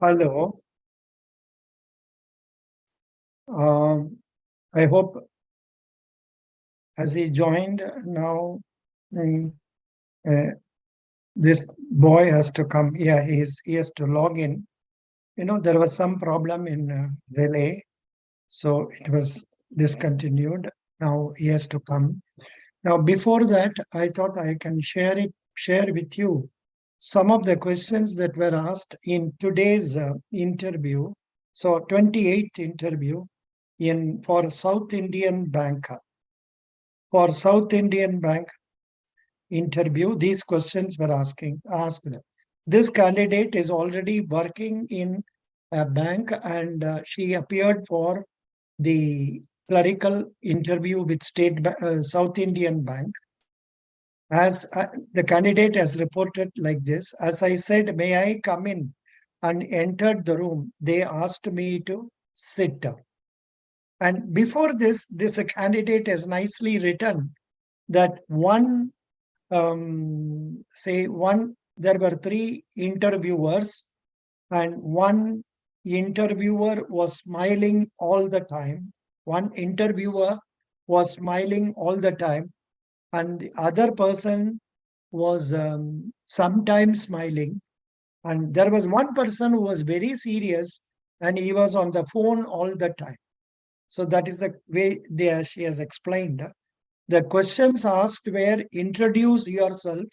Hello. I hope as he joined now, mm, uh, this boy has to come. Yeah, he has to log in. There was some problem in relay, so it was discontinued. Now he has to come. Now, before that, I thought I can share with you some of the questions that were asked in today's interview. So, 28th interview in for South Indian Bank. For South Indian Bank interview, these questions were asked. This candidate is already working in a bank, and she appeared for the clerical interview with South Indian Bank. As the candidate has reported like this, as I said, may I come in, and entered the room. They asked me to sit. And before this candidate has nicely written that there were three interviewers, and one interviewer was smiling all the time. One interviewer was smiling all the time, and the other person was sometimes smiling. And there was one person who was very serious, and he was on the phone all the time. So that is the way she has explained. The questions asked were: introduce yourself,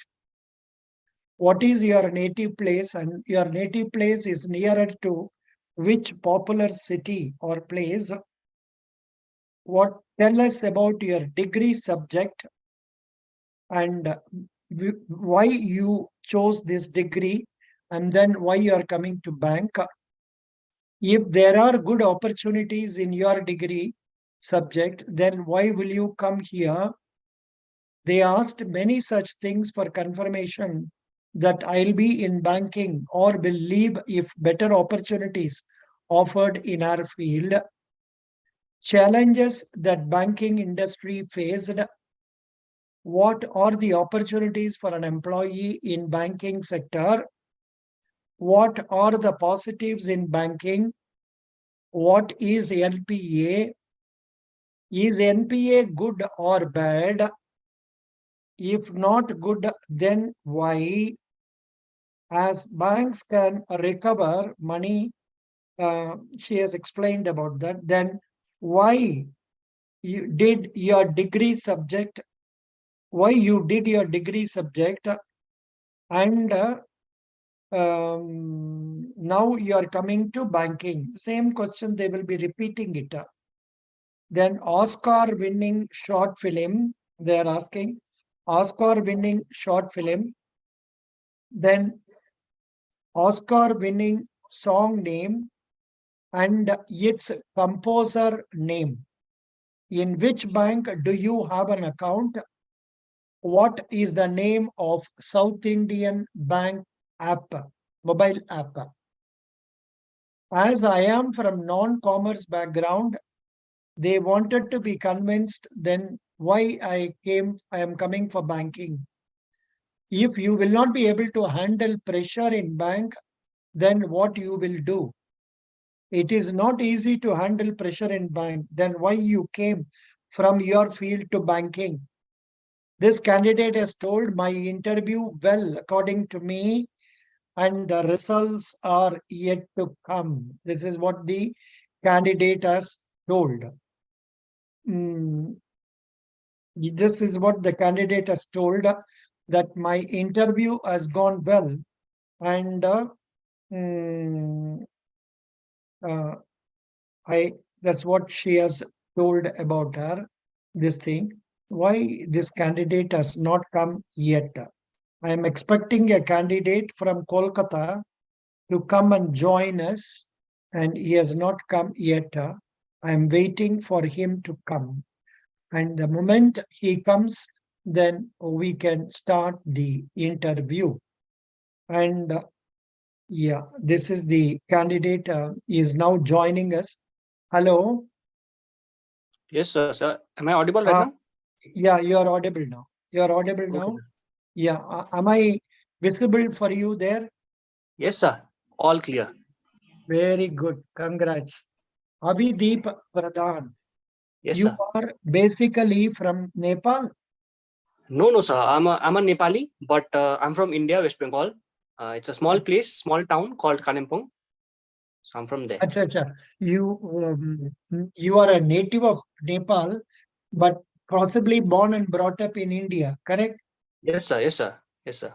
what is your native place, and your native place is nearer to which popular city or place. What Tell us about your degree subject, and why you chose this degree, and then why you are coming to bank. If there are good opportunities in your degree subject, then why will you come here? They asked many such things for confirmation that I'll be in banking or will leave if better opportunities offered in our field. Challenges that banking industry faced. What are the opportunities for an employee in banking sector? What are the positives in banking? What is NPA? Is NPA good or bad? If not good, then why? As banks can recover money, she has explained about that. Then why you did your degree subject? Why you did your degree subject? And now you are coming to banking. Same question, they will be repeating it. Then Oscar winning short film, they are asking Oscar winning short film. Then Oscar winning song name and its composer name. In which bank do you have an account? What is the name of South Indian Bank app, mobile app? As I am from non-commerce background, they wanted to be convinced then why I am coming for banking. If you will not be able to handle pressure in bank, then what you will do? It is not easy to handle pressure in bank. Then why you came from your field to banking? This candidate has told my interview well, according to me, and the results are yet to come. This is what the candidate has told. This is what the candidate has told, that my interview has gone well, and that's what she has told about her. This thing, why this candidate has not come yet. I am expecting a candidate from Kolkata to come and join us, and he has not come yet. I am waiting for him to come. And the moment he comes, then we can start the interview. And yeah, this is the candidate is now joining us. Hello. Yes, sir. Am I audible right now? Yeah, you are audible now. You are audible Okay. now. Yeah. Am I visible for you there? Yes, sir. All clear. Very good. Congrats. Abhideep Pradhan. Yes, You sir. are basically from Nepal. No, sir. I'm a Nepali, but I'm from India, West Bengal. It's a small Ach- place, small town called Kalimpong. So I'm from there. Acha, acha. You are a native of Nepal, but possibly born and brought up in India, correct? Yes, sir. Yes, sir. Yes, sir.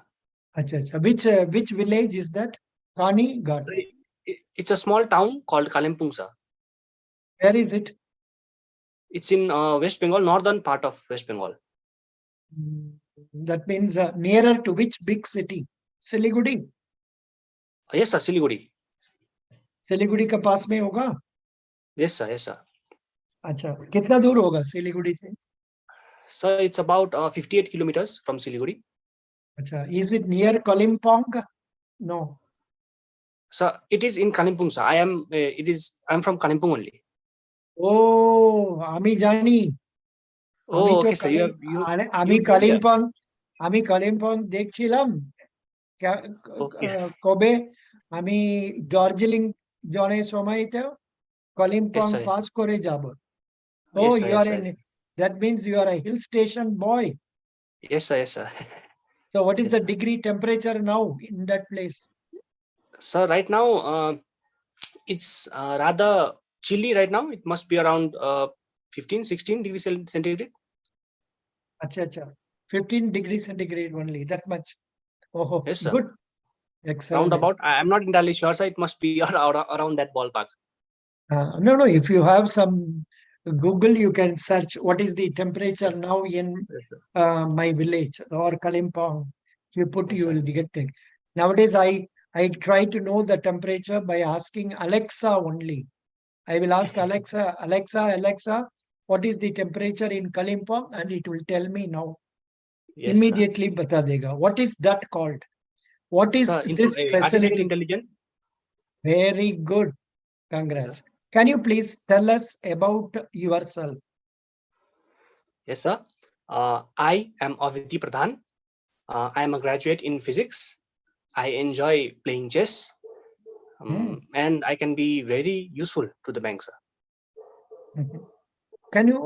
Acha, acha. Which village is that? Kani, got So it. it's a small town called Kalimpong, sir. Where is it? It's in West Bengal, northern part of West Bengal. That means nearer to which big city? Siliguri. Yes, sir. Siliguri. Siliguri का पास में होगा. Yes, sir. Yes, sir. अच्छा, कितना दूर होगा सिलीगुड़ी से? So it's about 58 kilometers from Siliguri. अच्छा, is it near Kalimpong? No. So it is in Kalimpong, sir. I'm from Kalimpong only. Oh, আমি জানি. আমি Oh, তো okay, sir. আমি You been there? কালিম্পং আমি কালিম্পং দেখছিলাম Okay. কবে আমি দার্জিলিং জনের সময়তে Kalimpong Yes, sir. Yes, pass sir. করে যাব. Oh, Yes, sir. you Yes, are sir. in, that means you are a hill station boy. Yes, sir. Yes, sir. So what is Yes, the sir. degree temperature now in that place? So right now, it's rather chilly right now. It must be around 15, 16 degrees centigrade. Acha, acha. 15 degrees centigrade only, that much. Oh, Yes, sir. good. Excellent. Roundabout. I'm not entirely sure, sir. It must be around that ballpark. No, if you have some Google, you can search what is the temperature Yes, sir. now in Yes, sir. my village or Kalimpong. If you put, Yes, you sir. will get it. Nowadays, I try to know the temperature by asking Alexa only. I will ask Alexa, Alexa, what is the temperature in Kalimpong? And it will tell me now. Yes, sir. Immediately bata dega. What is that called? What is Sir, this artificial facility? intelligence. Very good. Yes, Congrats. sir. Can you please tell us about yourself? Yes, sir. I am Aviti Pradhan. I am a graduate in physics. I enjoy playing chess, and I can be very useful to the bank, sir. Can you,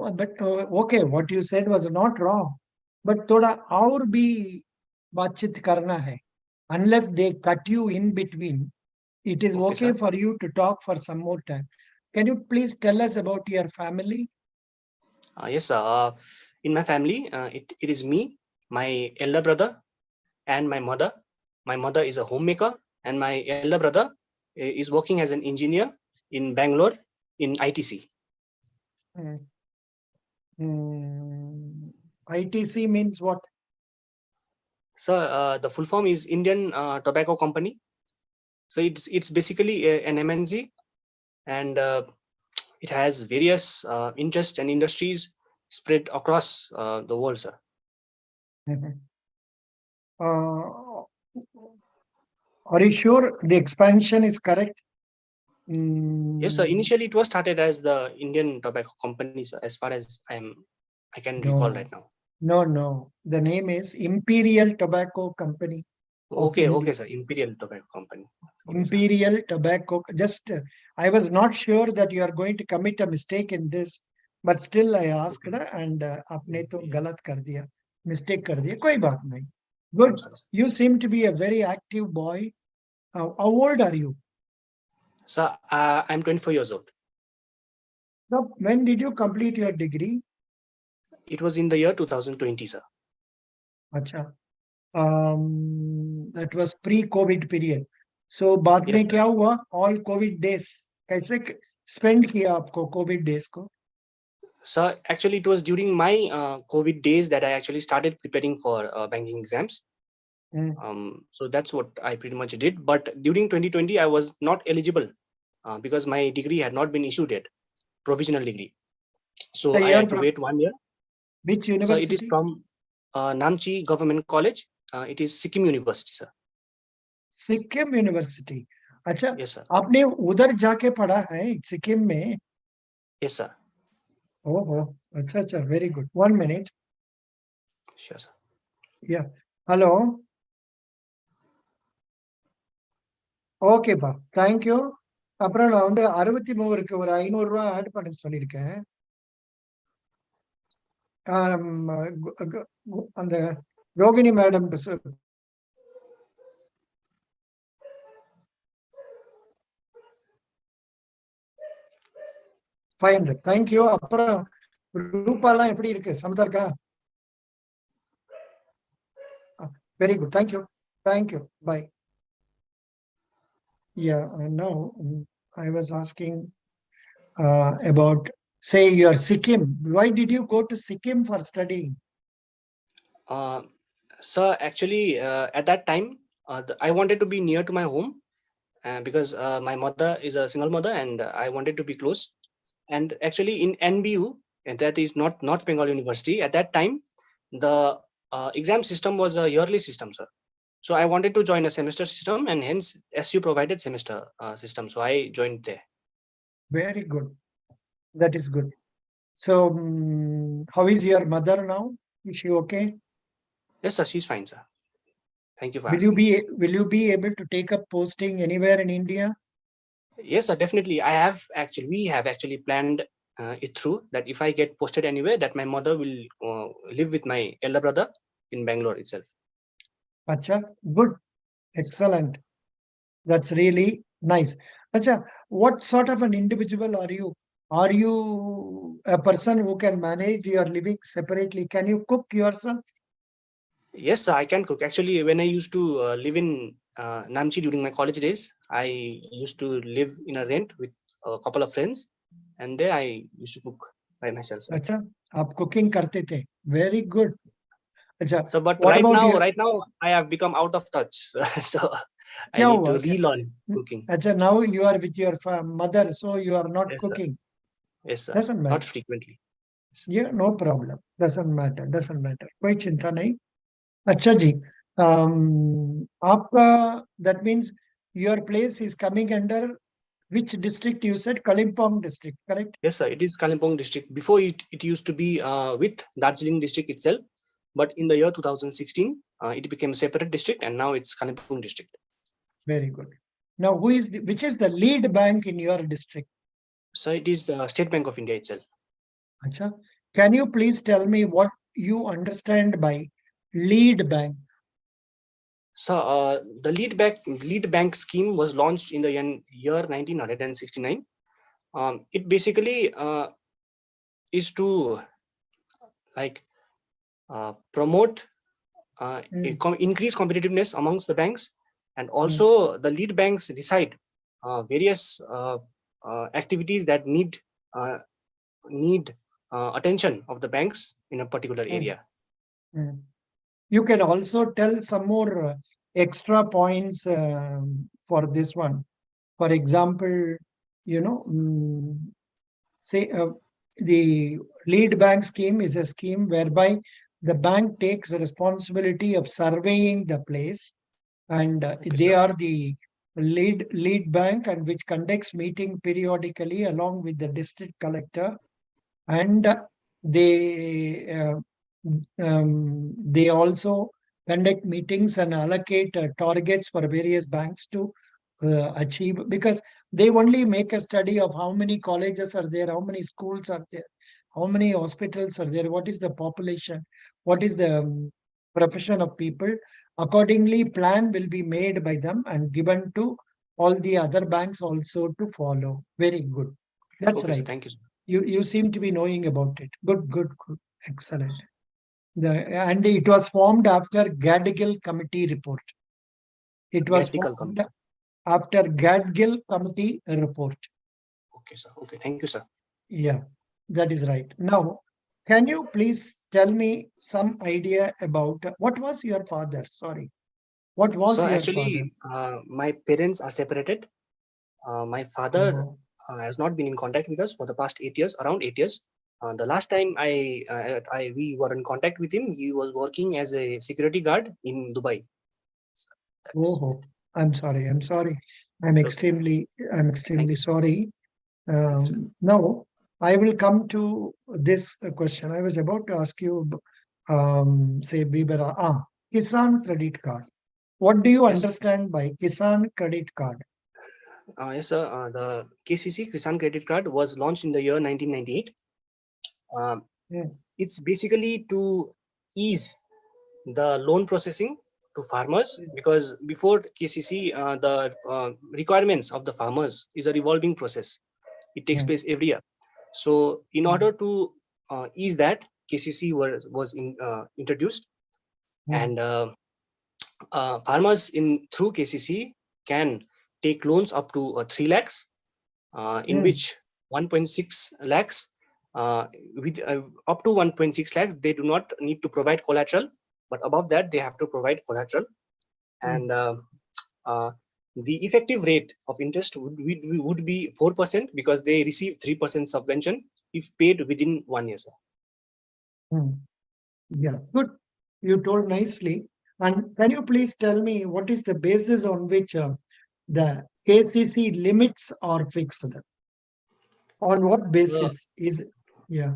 okay, what you said was not wrong, but थोड़ा और भी बातचीत करना है. Unless they cut you in between, it is Okay, okay sir. for you to talk for some more time. Can you please tell us about your family? Yes, sir. In my family, it is me, my elder brother, and my mother. My mother is a homemaker, and my elder brother is working as an engineer in Bangalore in ITC. ITC means what? So the full form is Indian Tobacco Company. So it's basically an MNC, and it has various interests and industries spread across the world, sir. Are you sure the expansion is correct? Yes, sir. Initially, it was started as the Indian Tobacco Company, so as far as I can recall right now. No. The name is Imperial Tobacco Company of Okay, India. okay, sir. Imperial Tobacco Company. Okay, sir. Imperial Tobacco. Just, I was not sure that you are going to commit a mistake in this, but still I asked and आपने तो गलत कर दिया, mistake कर दिया, कोई बात नहीं. Good. Sorry, sir. You seem to be a very active boy. How old are you? Sir, I'm 24 years old. Now, when did you complete your degree? It was in the year 2020, sir. अच्छा. That was pre-COVID period. So बाद Yes, में sir. क्या हुआ? All COVID days. कैसे spend किया आपको COVID days को? Sir, actually, it was during my COVID days that I actually started preparing for banking exams. So that's what I pretty much did. But during 2020, I was not eligible because my degree had not been issued yet, provisional degree. So So I you are had to from wait 1 year. which So it is university? from Namchi Government College. It is Sikkim University, sir. Sikkim university. अच्छा, Yes, sir. आपने उधर जाके पढ़ा है सिक्किम में? Yes, sir. ओहो, अच्छा, very good. 1 minute. Sure, sir. Yeah. Hello. Okay, Pa. Thank you. அப்புறம் நான் வந்து 63க்கு ஒரு 500 ரூபாய் ஆட் பண்ண சொல்லியிருக்கேன். அந்த ரோகிணி மேடம் 500. தேங்க்யூ. அப்புறம் ரூபாலாம் எப்படி இருக்கு? சமதா இருக்கா? Very good. Thank you. Bye. Yeah, now I was asking about, say, your Sikkim. Why did you go to Sikkim for studying? So actually, at that time, I wanted to be near to my home because my mother is a single mother and I wanted to be close. And actually in NBU, and that is not North Bengal University, at that time, the exam system was a yearly system, sir. So I wanted to join a semester system and hence SU provided semester system. So I joined there. Very good. That is good. So, how is your mother now? Is she okay? Yes, sir, she's fine, sir. Thank you for Will asking. will you be able to take up posting anywhere in India? Yes, sir, definitely. We have actually planned it through that if I get posted anywhere, that my mother will live with my elder brother in Bangalore itself. Acha, good. Excellent. That's really nice. Acha, what sort of an individual are you? Are you a person who can manage your living separately? Can you cook yourself? Yes, sir, I can cook. Actually, when I used to live in Namchi during my college days, I used to live in a rent with a couple of friends, and there I used to cook by myself, sir. अच्छा, आप cooking करते थे. Very good. अच्छा, So, but what about your? right now, I have become out of touch, so I क्या need हुआ? to relearn cooking. अच्छा, now you are with your mother, so you are not Yes, sir. cooking. Yes, sir. Doesn't Not matter. frequently. Yeah, no problem. Doesn't matter. कोई चिंता नहीं. अच्छा जी, आपका, that means your place is coming under which district? You said Kalimpong district, correct? Yes, sir. It is Kalimpong district. Before it used to be with Darjeeling district itself, but in the year 2016, it became a separate district, and now it's Kalimpong district. Very good. Now, which is the lead bank in your district? So it is the State Bank of India itself. Acha. Can you please tell me what you understand by lead bank? So the lead bank scheme was launched in the year 1969. It basically is to like promote increase competitiveness amongst the banks, and also the lead banks decide various activities that need attention of the banks in a particular area. You can also tell some more extra points for this one. For example, say the lead bank scheme is a scheme whereby the bank takes the responsibility of surveying the place, and they are the lead bank, and which conducts meeting periodically along with the district collector, and they also conduct meetings and allocate targets for various banks to achieve, because they only make a study of how many colleges are there, how many schools are there, how many hospitals are there, what is the population, what is the profession of people. Accordingly, plan will be made by them and given to all the other banks also to follow. Very good. That's Okay, sir. right. Thank you, sir. You seem to be knowing about it. Good. Excellent. And it was formed after Gadgil committee report. It was formed after Gadgil committee report. Okay, sir. Okay, thank you, sir. Yeah, that is right. Now, can you please tell me some idea about what was your father? Sorry. What was So your actually, my parents are separated. My father father? has not been in contact with us for the past 8 years, around 8 years. The last time we were in contact with him, he was working as a security guard in Dubai. Oh, I'm sorry. I'm extremely sorry. Now, I will come to this question. I was about to ask you, say, Kisan credit card. What do you Yes. understand by Kisan credit card? Yes, sir. The KCC Kisan Credit Card was launched in the year 1998. Um, Hmm. it's basically to ease the loan processing to farmers, because before KCC, the requirements of the farmers is a revolving process. It takes Hmm. place every year. So, in Hmm. order to ease that, KCC was introduced, Hmm. and farmers in through KCC can take loans up to 3 lakhs, in Hmm. which 1.6 lakhs, with up to 1.6 lakhs, they do not need to provide collateral, but above that they have to provide collateral. Hmm. And uh, the effective rate of interest would be 4%, because they receive 3% subvention if paid within 1 year. Hmm. Yeah, good. You told nicely. And can you please tell me what is the basis on which the KCC limits are fixed? On what Uh, basis is, yeah?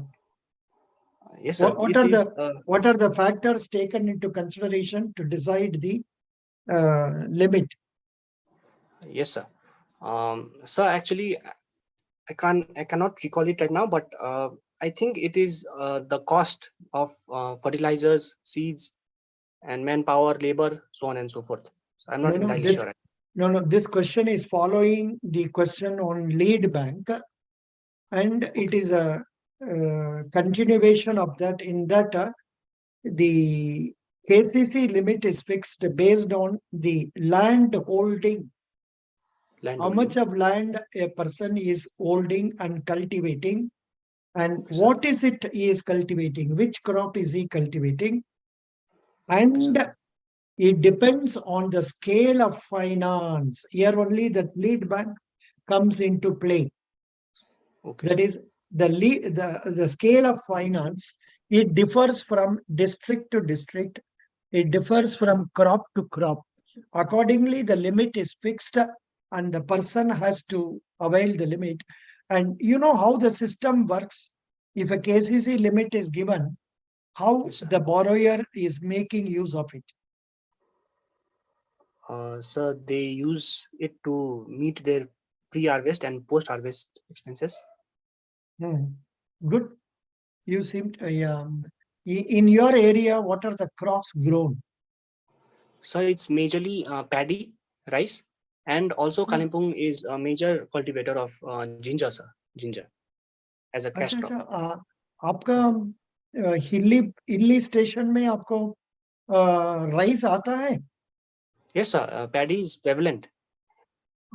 yes, sir. What It are is. the factors taken into consideration to decide the limit? Yes, sir. Sir, actually, I cannot recall it right now, but I think it is the cost of fertilizers, seeds, and manpower, labor, so on and so forth. So I'm No, not no, entirely sure. this question is following the question on lead bank, and it Okay. is a continuation of that. In that, the KCC limit is fixed based on the land holding, Land how much holding. of land a person is holding and cultivating, and Okay, sir. what is it he is cultivating, which crop is he cultivating, Okay, sir. and it depends on the scale of finance. Here only that lead bank comes into play. Okay, That sir. is the scale of finance. It differs from district to district. It differs from crop to crop. Accordingly, the limit is fixed and the person has to avail the limit. And you know how the system works. If a KCC limit is given, how Yes, sir. the borrower is making use of it. Sir, they use it to meet their pre-harvest and post-harvest expenses. Hmm. Good. You seem in your area, what are the crops grown? So it's majorly paddy, rice, and also Hmm. Kalimpong is a major cultivator of ginger, sir. Ginger as a cash अच्छा crop. अच्छा आपका Yes, sir. हिल्ली हिल्ली station में आपको rice आता है Yes, sir. Paddy is prevalent.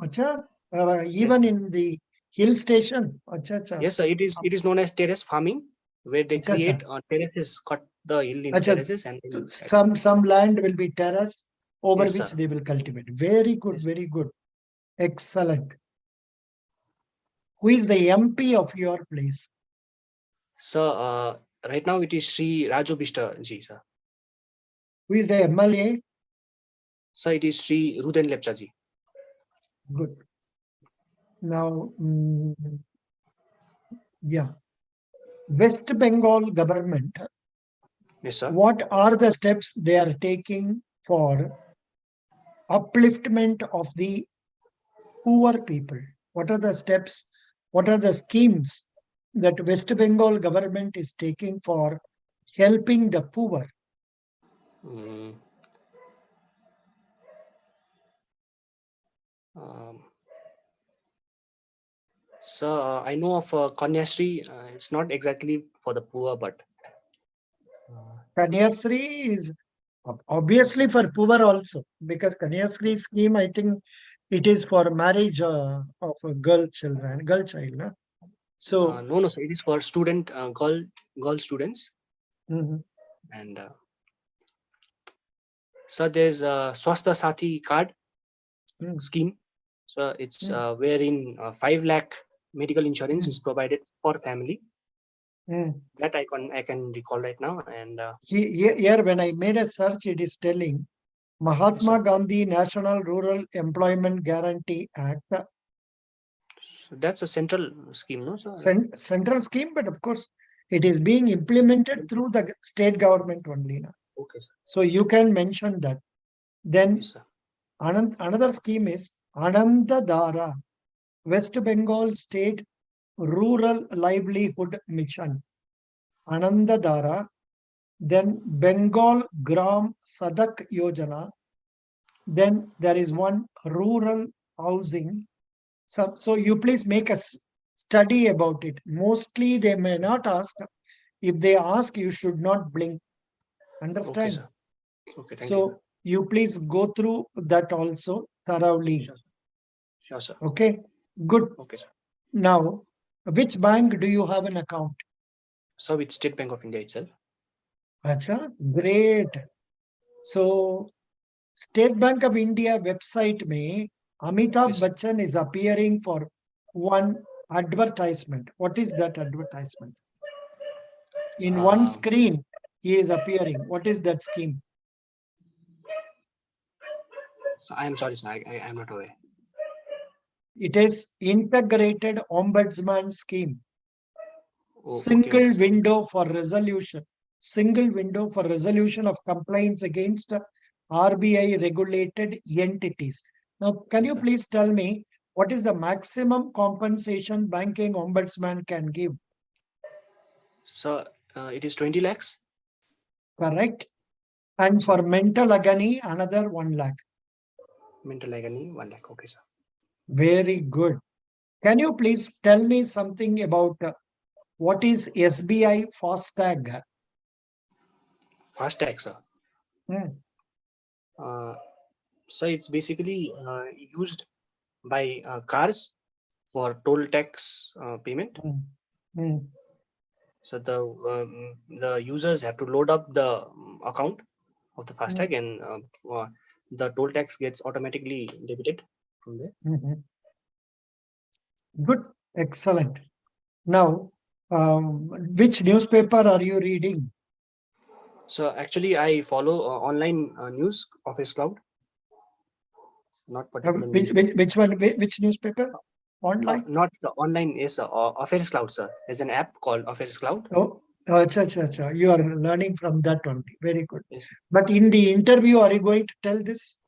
अच्छा Yes, even sir. In the hill station अच्छा अच्छा Yes, sir. It is known as terrace farming, where they अच्छा अच्छा create terraces, cut the hill into अच्छा terraces, and then add. some land will be terraced over Yes, which sir. they will cultivate. Yes. Very good, excellent. Who is the MP of your place? So right now it is Sri Raju Bista ji, sir. Who is the MLA? So it is Sri Ruden Lepcha ji. Good. Now, yeah, West Bengal government, Yes, sir. what are the steps they are taking for upliftment of the poor people? What are the steps? What are the schemes that West Bengal government is taking for helping the poor? Mm, um, so I know of Kanyasri. It's not exactly for the poor, but Kanyasri is yes, obviously sir. for poor also, because Kanyasri scheme, I think it is for marriage of a girl child. No? So, No, no, sir. It is for student girl students, mhm, and so there's a Swastha Sathi card mm, scheme. So it's mm, wherein 5 lakh medical insurance is mm, provided for family. mm. That I can recall right now, and Here, when I made a search, it is telling yes, sir. Mahatma Gandhi National Rural Employment Guarantee Act, So that's a central scheme, no, sir? Right? central scheme, but of course, it is being implemented through the state government only. Na. Okay, sir. So you can mention that. Yes, Then sir. another scheme is Ananda Dara. West Bengal State Rural Livelihood Mission, Anandadara, then Bengal Gram Sadak Yojana, then there is one rural housing. So you please make a study about it. Mostly they may not ask. If they ask, you should not blink. Okay, Understand? sir. Okay, thank you, sir. So you please go through that also thoroughly. Sure, sure, sir. Okay, good. Okay, sir. Now, which bank do you have an account? So with State Bank of India itself. Acha, great. So State Bank of India website mein Amitabh Yes, sir. Bachchan is appearing for one advertisement. What is that advertisement? In one screen, he is appearing. What is that scheme? So I am sorry, sir. I am not aware. It is integrated ombudsman scheme. Oh, Single okay. window for resolution. Single window for resolution of complaints against RBI regulated entities. Now, can you Sir. please tell me what is the maximum compensation banking ombudsman can give? So it is 20 lakhs. Correct? And Sir. for mental agony, another 1 lakh. Mental agony, 1 lakh. Okay, sir. Very good. Can you please tell me something about what is SBI FASTag? FASTag, sir. So it's basically used by cars for toll tax payment. So the users have to load up the account of the FASTag, and the toll tax gets automatically debited from there. Good, excellent. Now, which newspaper are you reading? So actually, I follow online news Office Cloud. Not particular Which one? Which newspaper? Online? Not the online. Yes, Affairs Cloud, sir. There's an app called Affairs Cloud. Oh, acha. You are learning from that only. Very good. Yes. But in the interview, are you going to tell this?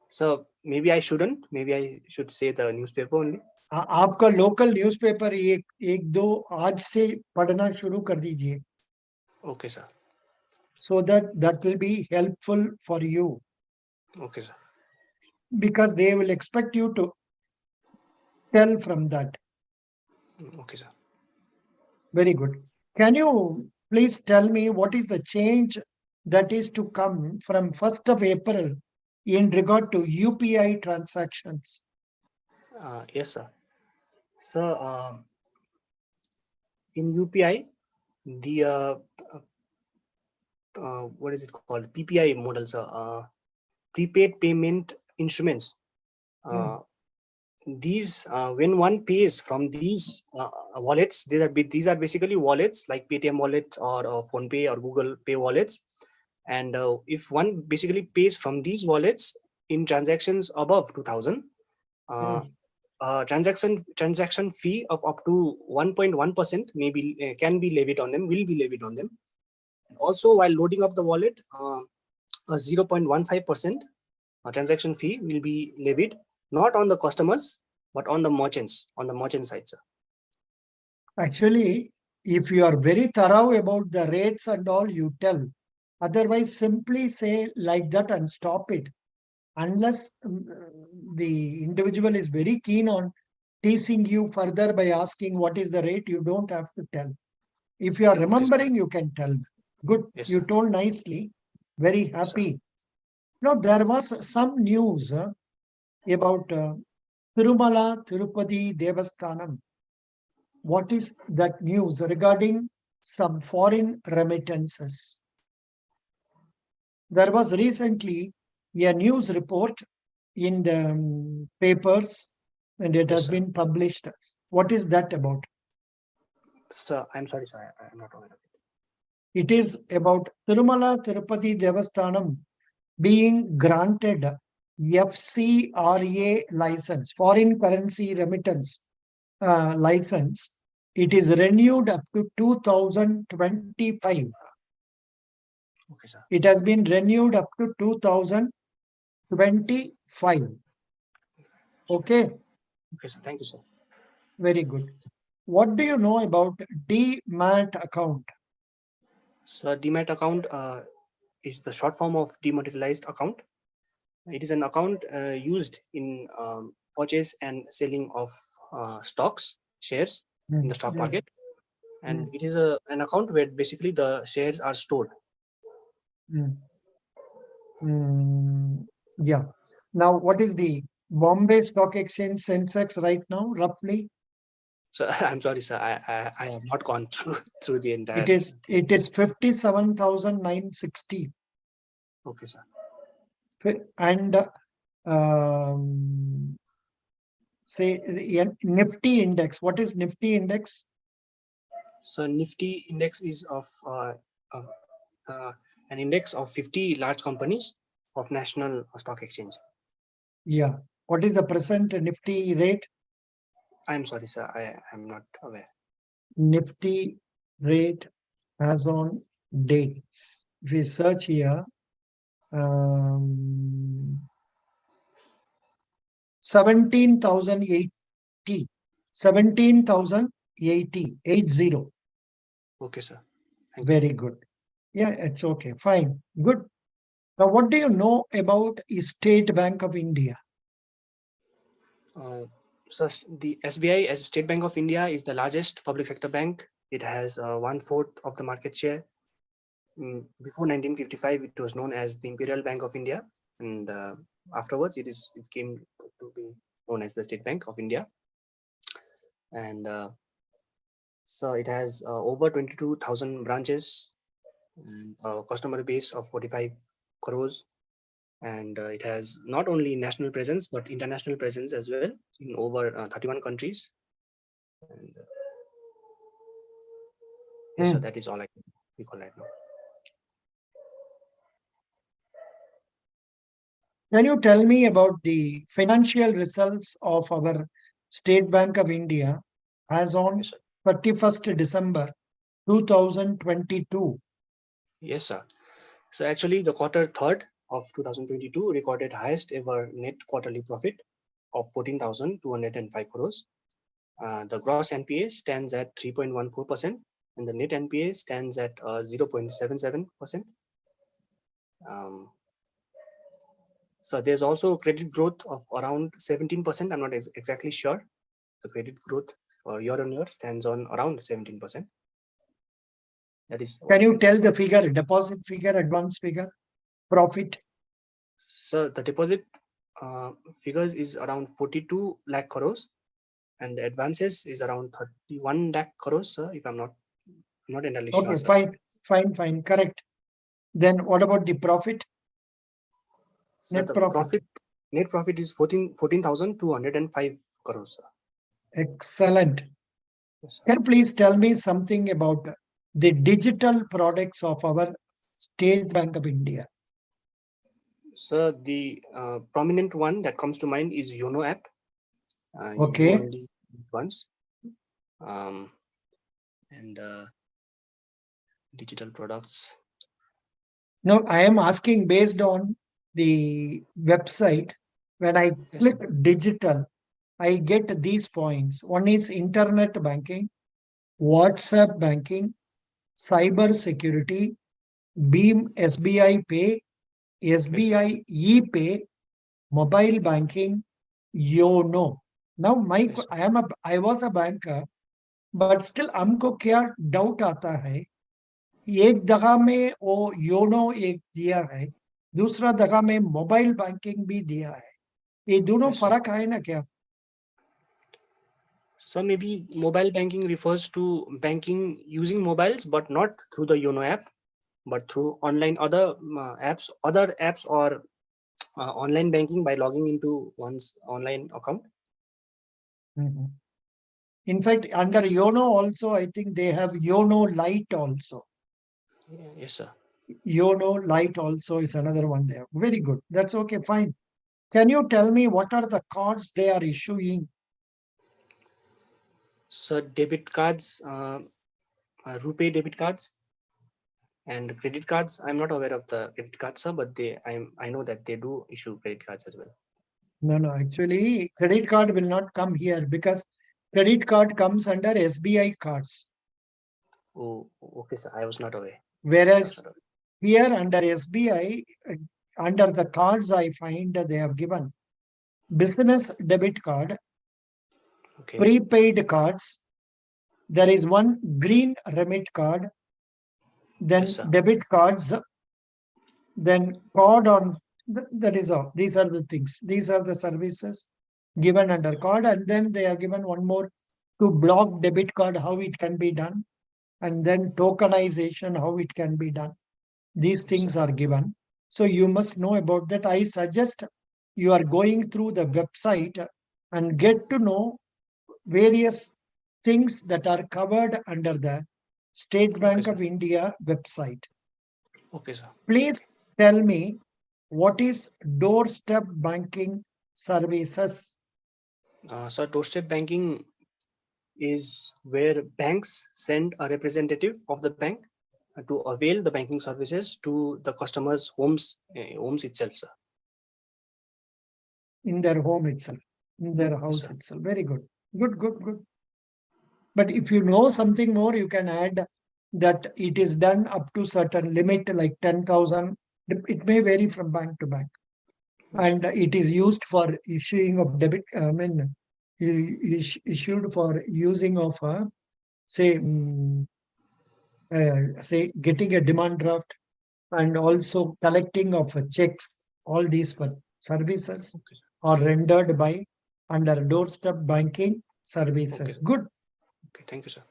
So maybe I shouldn't. Maybe I should say the newspaper only. आपका local newspaper एक दो आज से पढ़ना शुरू कर दीजिए. Okay, sir. So that will be helpful for you. Okay, sir. Because they will expect you to tell from that. Okay, sir. Very good. Can you please tell me what is the change that is to come from 1st of April in regard to UPI transactions? Yes, sir. So in UPI, the what is it called? PPI models, prepaid payment instruments. These when one pays from these wallets, these are basically wallets like Paytm wallet or PhonePe or Google Pay wallets. And if one basically pays from these wallets in transactions above 2000, transaction fee of up to 1.1% maybe can be levied on them, will be levied on them. And also, while loading up the wallet, a 0.15% transaction fee will be levied, not on the customers but on the merchants, on the merchant side, sir. Actually, if you are very thorough about the rates and all, you tell. Otherwise, simply say like that and stop it. Unless the individual is very keen on teasing you further by asking what is the rate, you don't have to tell. If you are remembering, you can tell. Good. Yes, you sir. told nicely. Very happy. Now, there was some news about Tirumala Tirupati Devasthanam. What is that news regarding some foreign remittances? There was recently a news report in the papers and it has been published. What is that about? Sir, I'm sorry, sir. I'm not aware of it. It is about Tirumala Tirupati Devasthanam being granted FCRA license, foreign currency remittance license. It is renewed up to 2025. Okay, sir. It has been renewed up to 2025. Okay. Okay, sir. Thank you, sir. Very good. What do you know about demat account? So demat account is the short form of demonetized account. It is an account used in purchase and selling of stocks, shares in the stock market, and it is an account where basically the shares are stored. Mm. Yeah. Now, what is the Bombay Stock Exchange Sensex right now, roughly? So I'm sorry, sir. I have not gone through the entire thing. It is 57,960. Okay, sir. And say the Nifty index. What is Nifty index? So Nifty index is of uh, uh, an index of 50 large companies of national stock exchange. Yeah. What is the present Nifty rate? I'm sorry, sir. I am not aware. Nifty rate as on date. If we search here, 17,080. 17,080. 80. Okay, sir. Thank you. Very good. Yeah, it's okay. Fine. Good. Now, what do you know about State Bank of India? So the SBI, as State Bank of India, is the largest public sector bank. It has 1/4 of the market share. Before 1955, it was known as the Imperial Bank of India, and afterwards, it came to be known as the State Bank of India. And so it has over 22,000 branches and a customer base of 45 crores. And it has not only national presence but international presence as well in over 31 countries. And yes, sir, that is all I can recall right now. Can you tell me about the financial results of our State Bank of India as on Yes, sir. 31st December 2022? Yes, sir. So actually, the quarter third of 2022 recorded highest ever net quarterly profit of 14,205 crores. The gross NPA stands at 3.14%, and the net NPA stands at 0.77%. So there's also credit growth of around 17%. I'm not exactly sure. The credit growth year on year stands on around 17%. That is. Can you tell the figure, deposit figure, advance figure, profit? So the deposit figures is around 42 lakh crores, and the advances is around 31 lakh crores, sir, if I'm not entirely sure, Okay, sir. fine, correct. Then what about the profit? So Net the profit. net profit is 14,205 crores, sir. Excellent. Yes, sir. Can you please tell me something about the digital products of our State Bank of India? So the prominent one that comes to mind is YONO app. You Okay. only once. And digital products. No, I am asking based on the website. When I Yes, click sir. digital, I get these points. One is internet banking, WhatsApp banking, cyber security, Beam SBI Pay, Yes, sir. SBI ePay, mobile banking, YONO. Now Yes, sir. I was a banker, but still हमको क्या doubt आता है, एक जगह में वो YONO एक दिया है, दूसरा जगह में मोबाइल बैंकिंग भी दिया है, ये दोनों Yes, sir. फर्क है ना क्या? So maybe mobile banking refers to banking using mobiles, but not through the YONO app, but through online other apps or online banking by logging into one's online account. Mhm. In fact, under YONO also, I think they have YONO Lite also. Yes, sir. YONO Lite also is another one there. Very good. That's okay, fine. Can you tell me what are the cards they are issuing? So debit cards, RuPay debit cards, and credit cards. I'm not aware of the credit cards, sir, but I know that they do issue credit cards as well. No. Actually, credit card will not come here because credit card comes under SBI cards. Oh, okay, sir. I was not aware. Whereas here under SBI, under the cards I find they have given business debit card, Okay. prepaid cards. There is one green remit card, then Yes, sir. debit cards, then card on. That is all. These are the things. These are the services given under card, and then they are given one more to block debit card, how it can be done, and then tokenization, how it can be done. These Yes, things sir. are given. So you must know about that. I suggest you are going through the website and get to know various things that are covered under the State Okay, Bank sir. of India website. Okay, sir. Please tell me what is doorstep banking services? So doorstep banking is where banks send a representative of the bank to avail the banking services to the customers' homes itself, sir. In their home itself, in their Yes, house sir. itself. Very good. Good. But if you know something more, you can add that it is done up to certain limit, like 10,000. It may vary from bank to bank. Yes, sir. And it is used for issuing of debit, issued for using of, say, say, getting a demand draft and also collecting of checks. All these were services Okay, sir. are rendered by under doorstep banking Okay, services. sir. Good. Okay. Thank you, sir.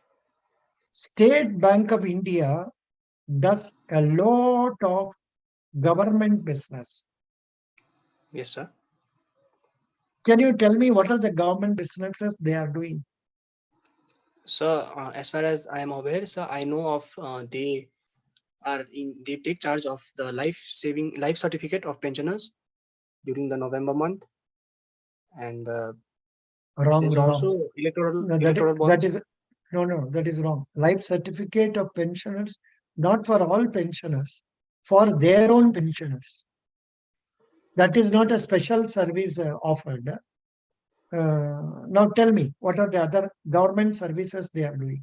State Bank of India does a lot of government business. Yes, sir. Can you tell me what are the government businesses they are doing? So, as far as I am aware, sir, I know of they take charge of the life certificate of pensioners during the November month, and there's Wrong. also No, electoral that bonds. is no, that is wrong. Life certificate of pensioners, not for all pensioners, for their own pensioners. That is not a special service offered. Now tell me, what are the other government services they are doing?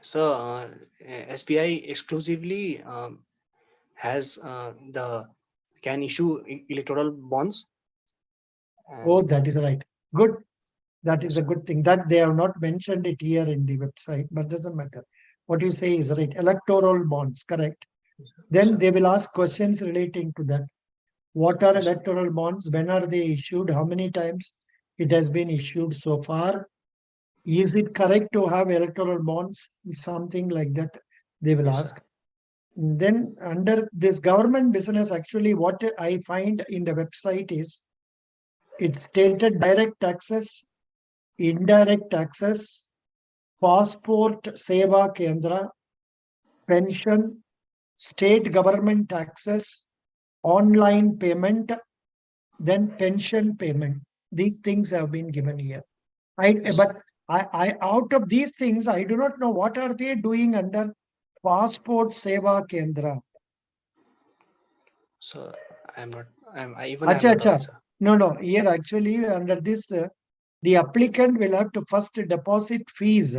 So, SBI exclusively has the can issue electoral bonds, Oh, and that is right. Good. That yes, is a sir. good thing. That they have not mentioned it here in the website, but doesn't matter. What you say is right. Electoral bonds, correct. Yes, Then sir. they will ask questions relating to that. What are Yes, sir. electoral bonds? When are they issued? How many times it has been issued so far? Is it correct to have electoral bonds? Something like that they will Yes, sir. ask. Then under this government business, actually what I find in the website is it's stated direct taxes, indirect taxes, passport seva kendra, pension, state government taxes, online payment, then pension payment. These things have been given here. Yes, sir. But I out of these things, I do not know what are they doing under passport seva kendra. So I'm not. I'm Acha, not aware, acha. sir. No. Here actually under this, the applicant will have to first deposit fees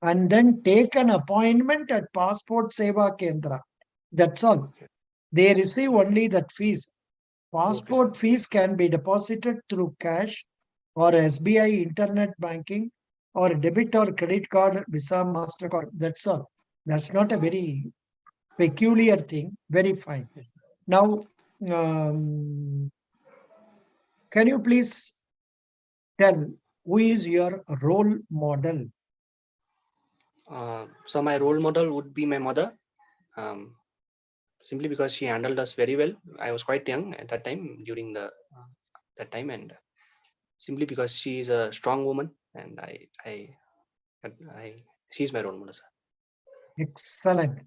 and then take an appointment at passport seva kendra. That's all. Okay. They receive only that fees. Okay, sir. Passport fees can be deposited through cash or SBI internet banking or debit or credit card, Visa, MasterCard. That's all. That's not a very peculiar thing. Very fine. Now, um, can you please tell who is your role model? So my role model would be my mother, simply because she handled us very well. I was quite young at that time during the that time, and simply because she is a strong woman, and I she's my role model, sir. Excellent.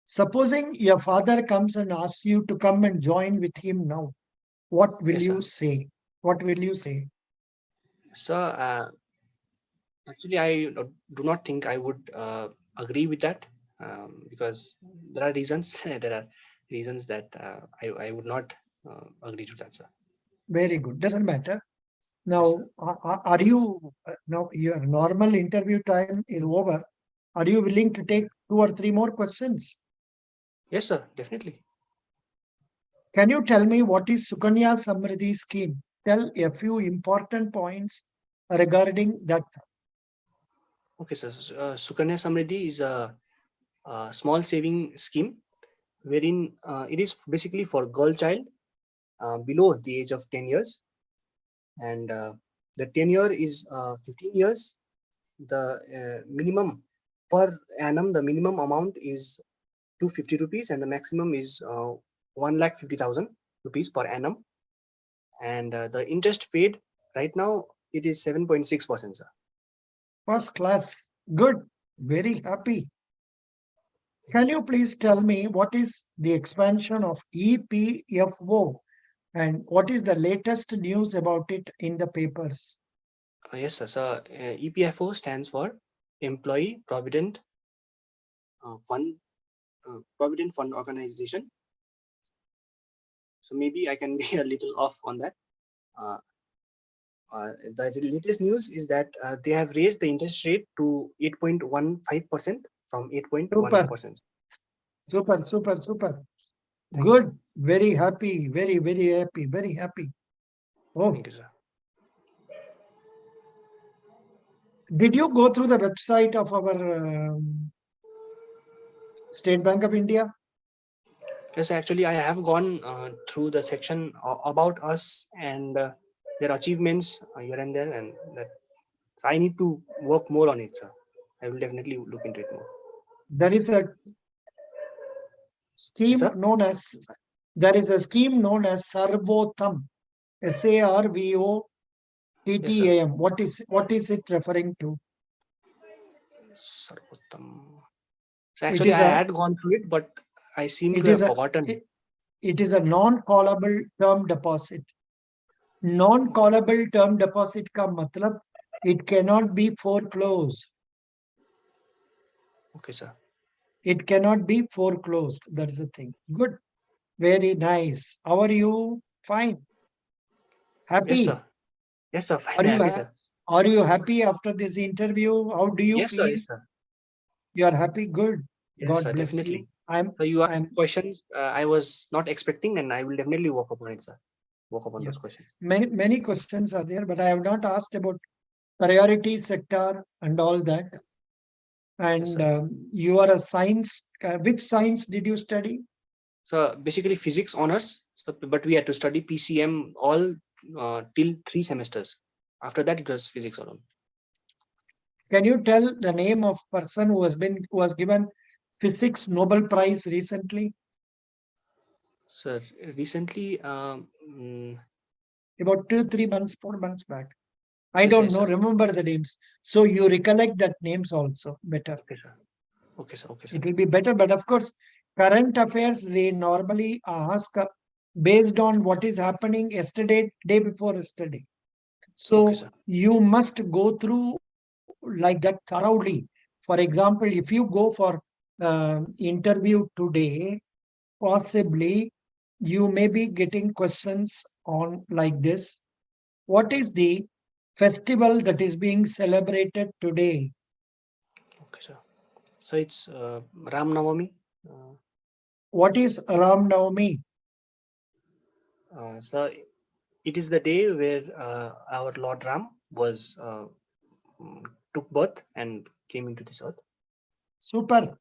Supposing your father comes and asks you to come and join with him now, what will Yes, sir. you say? What will you say? So actually, I do not think I would agree with that, because there are reasons. There are reasons that I would not agree to that, sir. Very good. Doesn't matter. Yes, sir. Now, are you now your normal interview time is over? Are you willing to take 2 or 3 more questions? Yes, sir. Definitely. Can you tell me what is Sukanya Samriddhi scheme? Tell a few important points regarding that. Okay, sir. Sukanya Samriddhi is a small saving scheme wherein it is basically for girl child below the age of 10 years, and the tenure is 15 years. The minimum per annum, the minimum amount is 250 rupees, and the maximum is 1,50,000 rupees per annum. And the interest paid right now, it is 7.6%, sir. First class. Good. Very happy. Thank you, Can sir. you please tell me what is the expansion of EPFO and what is the latest news about it in the papers? Yes, sir. So EPFO stands for Employee Fund Provident Fund Organization. So maybe I can be a little off on that. Uh, the latest news is that they have raised the interest rate to 8.15% from Super, 8.1%. super, super, super. Thank you, sir. Good. Very happy. Very, very happy. Very happy. Thank Oh, you, sir. did you go through the website of our State Bank of India? Yes, actually, I have gone through the section about us and their achievements here and there, and that so I need to work more on it, sir. I will definitely look into it more. There is a Yes, scheme sir. known as there is a scheme known as Sarvotam, SARVOTTAM. Yes, sir. What is it referring to? Sarvottam. So It actually, is I a had gone through it, but I seem it to is have a forgotten. it, it is a non-callable term deposit. Okay. Non-callable term deposit का मतलब it cannot be foreclosed. Okay, sir. It cannot be foreclosed. That's the thing. Good. Very nice. How are you? Fine. Yes, Happy. sir. Yes, sir. Are Fine, you happy, ha- sir. are you happy after this interview? How do you Yes, sir. feel? Yes, sir. You are happy? Good. Yes, God sir. bless you. Definitely. So you asked I'm questions I was not expecting, and I will definitely work upon it, sir. Work upon yeah. those questions. Many questions are there, but I have not asked about priority sector and all that. Yes, And sir. you are a science. Which science did you study? So basically physics honors. So, but we had to study PCM all till 3 semesters. After that, it was physics alone. Can you tell the name of person who was given physics Nobel Prize recently? Sir, recently, About 2, 3 months, 4 months back. I yes, don't yes, know. sir. Remember the names. So you recollect that names also better. Okay, sir. Okay, sir. Okay, sir. It will be better. But of course, current affairs, they normally ask based on what is happening yesterday, day before yesterday. Okay, So sir. you must go through like that thoroughly. For example, if you go for interview today, possibly you may be getting questions on like this. What is the festival that is being celebrated today? Okay, sir. So it's Ram Navami. What is Ram Navami? So it is the day where our Lord Ram was took birth and came into this earth. Super.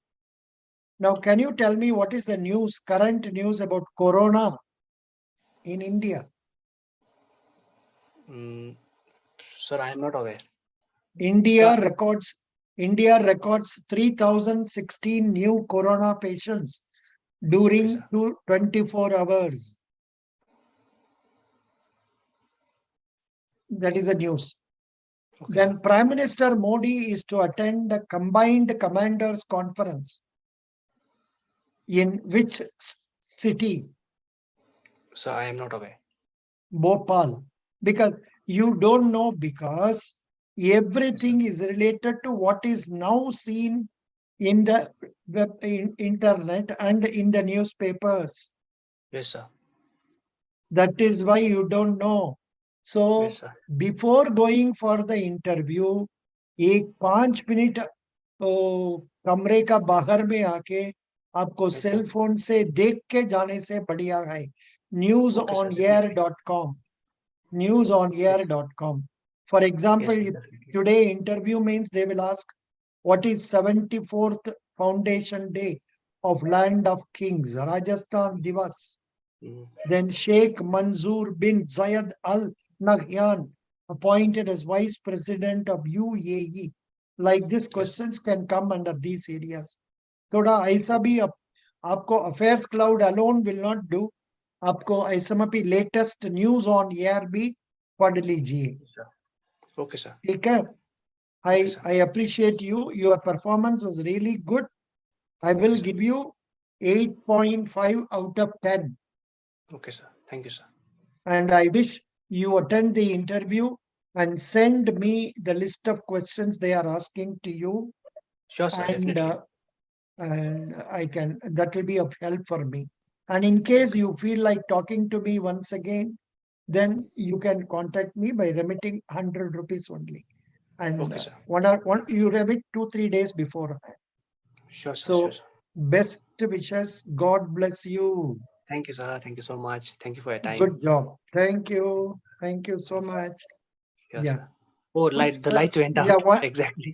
Now, can you tell me what is the news, current news about Corona in India? Mm, sir, I am not aware. India So records India records 3,016 new Corona patients okay, during sir. 24 hours. That is the news. Okay, sir. Then Prime Minister Modi is to attend a combined commanders conference in which city? So I am not aware. Bhopal. Because you don't know because Yes, sir. everything is related to what is now seen in the internet and in the newspapers. Yes, sir. That is why you don't know. So Yes, sir. before going for the interview, एक 5 minute कमरे का बाहर में आके आपको Yes, cell sir. Phone से देख के जाने से बढ़िया है news Okay, sir. On Definitely. Air dot com newsonair.com. For example, Yes, sir. Definitely. today interview means they will ask what is 74th foundation day of land of kings, Rajasthan Divas. Mm. Then Sheikh Manzoor bin Zayed Al Nahyan appointed as vice president of UAE. Like this, Yes. questions can come under these areas. थोड़ा ऐसा भी आपको affairs cloud alone will not do आपको ऐसा में भी latest news on air भी पढ़ लीजिए Yes, sir. Okay, sir. ठीक है Okay, sir. I appreciate you your performance was really good I Okay, will sir. give you 8.5 out of 10 Okay, sir. Thank you, sir. and I wish you attend the interview and send me the list of questions they are asking to you Sure, sir. and Definitely. I can that will be of help for me. And in case Okay. you feel like talking to me once again, then you can contact me by remitting 100 rupees only. And Okay, sir. one you remit 2-3 days before. Sure, sir. Sure, So sir. best wishes. God bless you. Thank you, sir. Thank you so much. Thank you for your time. Good job. Thank you. Thank you so much. Yes, Yeah. sir. Oh, light. The Uh, lights went yeah. out. What? Exactly.